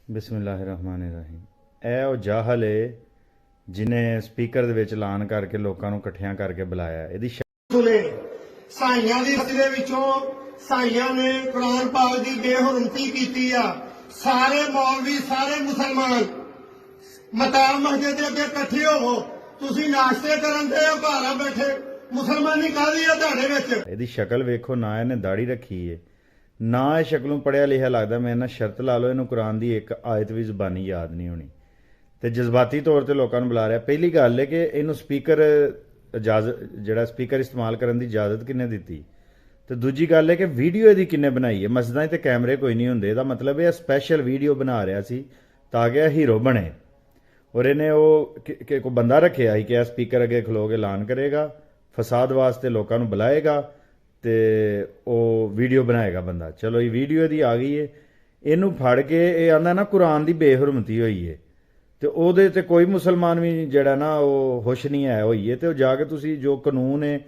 ਬਿਸਮਿਲ੍ਲਾਹਿਰਰਹਿਮਾਨਿਰਰਹੀਮ। ਇਹ ਉਹ ਜਾਹਲ ਹੈ ਜਿਨੇ ਸਪੀਕਰ ਦੇ ਵਿੱਚ ਐਲਾਨ ਕਰਕੇ ਲੋਕਾਂ ਨੂੰ ਇਕੱਠਿਆਂ ਕਰਕੇ ਬੁਲਾਇਆ। ਇਹਦੀ ਸੁਨੇ ਸਾਈਆਂ ਦੀ ਰਸਤੇ ਵਿੱਚੋਂ ਸਾਈਆਂ ਨੇ ਕੁਰਾਨ ਪਾਕ ਦੀ ਬੇਹੁਰਮਤੀ ਕੀਤੀ ਆ। ਸਾਰੇ ਮੌਲਵੀ ਸਾਰੇ ਮੁਸਲਮਾਨ ਮਤਾਰ ਮਸਜਿਦ ਦੇ ਅੱਗੇ ਇਕੱਠੇ ਹੋਵੋ। ਤੁਸੀਂ ਨਾਸ਼ਤੇ ਕਰਨ ਦੇ ਘਰਾਂ ਬੈਠੇ ਮੁਸਲਮਾਨੀ ਕਾਹਦੀ ਆ ਤੁਹਾਡੇ ਵਿੱਚ। ਇਹਦੀ ਸ਼ਕਲ ਵੇਖੋ ਨਾ, ਇਹਨੇ ਦਾੜੀ ਰੱਖੀ ਹੈ ਨਾ, ਇਹ ਸ਼ਕਲੋਂ ਪੜਿਆ ਲਿਖਿਆ ਲੱਗਦਾ। ਮੇਰੇ ਨਾਲ ਸ਼ਰਤ ਲਾ ਲਓ ਇਹਨੂੰ ਕੁਰਾਨ ਦੀ ਇੱਕ ਆਇਤ ਵੀ ਜ਼ੁਬਾਨੀ ਯਾਦ ਨਹੀਂ ਹੋਣੀ ਤੇ ਜਜ਼ਬਾਤੀ ਤੌਰ ਤੇ ਲੋਕਾਂ ਨੂੰ ਬੁਲਾ ਰਿਹਾ। ਪਹਿਲੀ ਗੱਲ ਹੈ ਕਿ ਇਹਨੂੰ ਸਪੀਕਰ ਜਿਹੜਾ ਸਪੀਕਰ ਇਸਤੇਮਾਲ ਕਰਨ ਦੀ ਇਜਾਜ਼ਤ ਕਿੰਨੇ ਦਿੱਤੀ, ਤੇ ਦੂਜੀ ਗੱਲ ਹੈ ਕਿ ਵੀਡੀਓ ਇਹਦੀ ਕਿੰਨੇ ਬਣਾਈ ਹੈ। ਮਸਜਿਦਾਂ 'ਤੇ ਕੈਮਰੇ ਕੋਈ ਨਹੀਂ ਹੁੰਦੇ, ਇਹਦਾ ਮਤਲਬ ਇਹ ਸਪੈਸ਼ਲ ਵੀਡੀਓ ਬਣਾ ਰਿਹਾ ਸੀ ਤਾਂ ਕਿ ਇਹ ਹੀਰੋ ਬਣੇ। ਔਰ ਇਹਨੇ ਉਹ ਕੋਈ ਬੰਦਾ ਰੱਖਿਆ ਸੀ ਕਿ ਇਹ ਸਪੀਕਰ ਅੱਗੇ ਖਲੋ ਕੇ ਐਲਾਨ ਕਰੇਗਾ, ਫਸਾਦ ਵਾਸਤੇ ਲੋਕਾਂ ਨੂੰ ਬੁਲਾਏਗਾ ਤੇ ਉਹ ਵੀਡੀਓ ਬਣਾਏਗਾ ਬੰਦਾ। ਚਲੋ ਇਹ ਵੀਡੀਓ ਇਹਦੀ ਆ ਗਈ ਹੈ, ਇਹਨੂੰ ਫੜ ਕੇ ਇਹ ਆਂਦਾ ਨਾ ਕੁਰਾਨ ਦੀ ਬੇਹੁਰਮਤੀ ਹੋਈ ਹੈ ਤੇ ਉਹਦੇ ਤੇ ਕੋਈ ਮੁਸਲਮਾਨ ਵੀ ਜਿਹੜਾ ਨਾ ਉਹ ਹੋਸ਼ ਨਹੀਂ ਆਇਆ ਹੋਈ ਹੈ। ਤੇ ਉਹ ਜਾ ਕੇ ਤੁਸੀਂ ਜੋ ਕਾਨੂੰਨ ਹੈ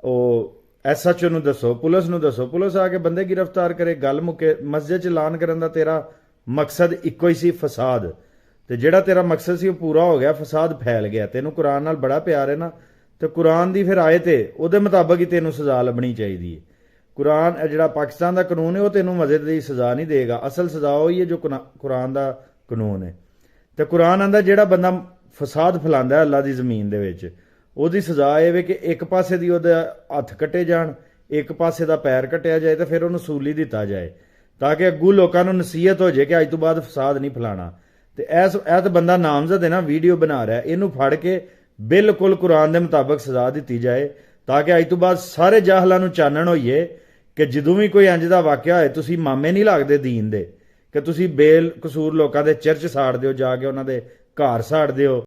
ਉਹ SHO ਨੂੰ ਦੱਸੋ, ਪੁਲਿਸ ਨੂੰ ਦੱਸੋ, ਪੁਲਿਸ ਆ ਕੇ ਬੰਦੇ ਗ੍ਰਿਫਤਾਰ ਕਰੇ, ਗੱਲ ਮੁੱਕੇ। ਮਸਜਿਦ 'ਚ ਐਲਾਨ ਕਰਨ ਦਾ ਤੇਰਾ ਮਕਸਦ ਇੱਕੋ ਹੀ ਸੀ, ਫਸਾਦ, ਤੇ ਜਿਹੜਾ ਤੇਰਾ ਮਕਸਦ ਸੀ ਉਹ ਪੂਰਾ ਹੋ ਗਿਆ, ਫਸਾਦ ਫੈਲ ਗਿਆ। ਤੈਨੂੰ ਕੁਰਾਨ ਨਾਲ ਬੜਾ ਪਿਆਰ ਹੈ ਨਾ, ਤੇ ਕੁਰਾਨ ਦੀ ਫਿਰ ਆਏ ਤੇ ਉਹਦੇ ਮੁਤਾਬਕ ਹੀ ਤੈਨੂੰ ਸਜ਼ਾ ਲੱਭਣੀ ਚਾਹੀਦੀ ਹੈ। ਕੁਰਾਨ ਜਿਹੜਾ ਪਾਕਿਸਤਾਨ ਦਾ ਕਾਨੂੰਨ ਹੈ ਉਹ ਤੈਨੂੰ ਮਜ਼ੇ ਦੀ ਸਜ਼ਾ ਨਹੀਂ ਦੇਗਾ, ਅਸਲ ਸਜ਼ਾ ਉਹੀ ਹੈ ਜੋ ਕੁਰਾਨ ਦਾ ਕਾਨੂੰਨ ਹੈ। ਤੇ ਕੁਰਾਨ ਆਂਦਾ ਜਿਹੜਾ ਬੰਦਾ ਫਸਾਦ ਫੈਲਾਉਂਦਾ ਅੱਲਾ ਦੀ ਜ਼ਮੀਨ ਦੇ ਵਿੱਚ, ਉਹਦੀ ਸਜ਼ਾ ਇਹ ਵੇ ਕਿ ਇੱਕ ਪਾਸੇ ਦੀ ਉਹਦੇ ਹੱਥ ਕੱਟੇ ਜਾਣ, ਇੱਕ ਪਾਸੇ ਦਾ ਪੈਰ ਕੱਟਿਆ ਜਾਏ ਤੇ ਫਿਰ ਉਹਨੂੰ ਸੂਲੀ ਦਿੱਤਾ ਜਾਏ ਤਾਂ ਕਿ ਅੱਗੂ ਲੋਕਾਂ ਨੂੰ ਨਸੀਹਤ ਹੋ ਜਾਏ ਕਿ ਅੱਜ ਤੋਂ ਬਾਅਦ ਫਸਾਦ ਨਹੀਂ ਫੈਲਾਣਾ। ਤੇ ਇਹ ਤਾਂ ਬੰਦਾ ਨਾਮਜ਼ਦ ਹੈ ਨਾ, ਵੀਡੀਓ ਬਣਾ ਰਿਹਾ, ਇਹਨੂੰ ਫੜ ਕੇ ਬਿਲਕੁਲ ਕੁਰਾਨ ਦੇ ਮੁਤਾਬਕ ਸਜ਼ਾ ਦਿੱਤੀ ਜਾਏ ਤਾਂ ਕਿ ਅੱਜ ਤੋਂ ਬਾਅਦ ਸਾਰੇ ਜਾਹਲਾਂ ਨੂੰ ਚਾਨਣ ਹੋਈਏ ਕਿ ਜਦੋਂ ਵੀ ਕੋਈ ਇੰਜ ਦਾ ਵਾਕਿਆ ਹੋਏ ਤੁਸੀਂ ਮਾਮੇ ਨਹੀਂ ਲੱਗਦੇ ਦੀਨ ਦੇ, ਕਿ ਤੁਸੀਂ ਬੇਕਸੂਰ ਲੋਕਾਂ ਦੇ ਚਰਚ ਸਾੜਦੇ ਹੋ, ਜਾ ਕੇ ਉਹਨਾਂ ਦੇ ਘਰ ਸਾੜਦੇ ਹੋ।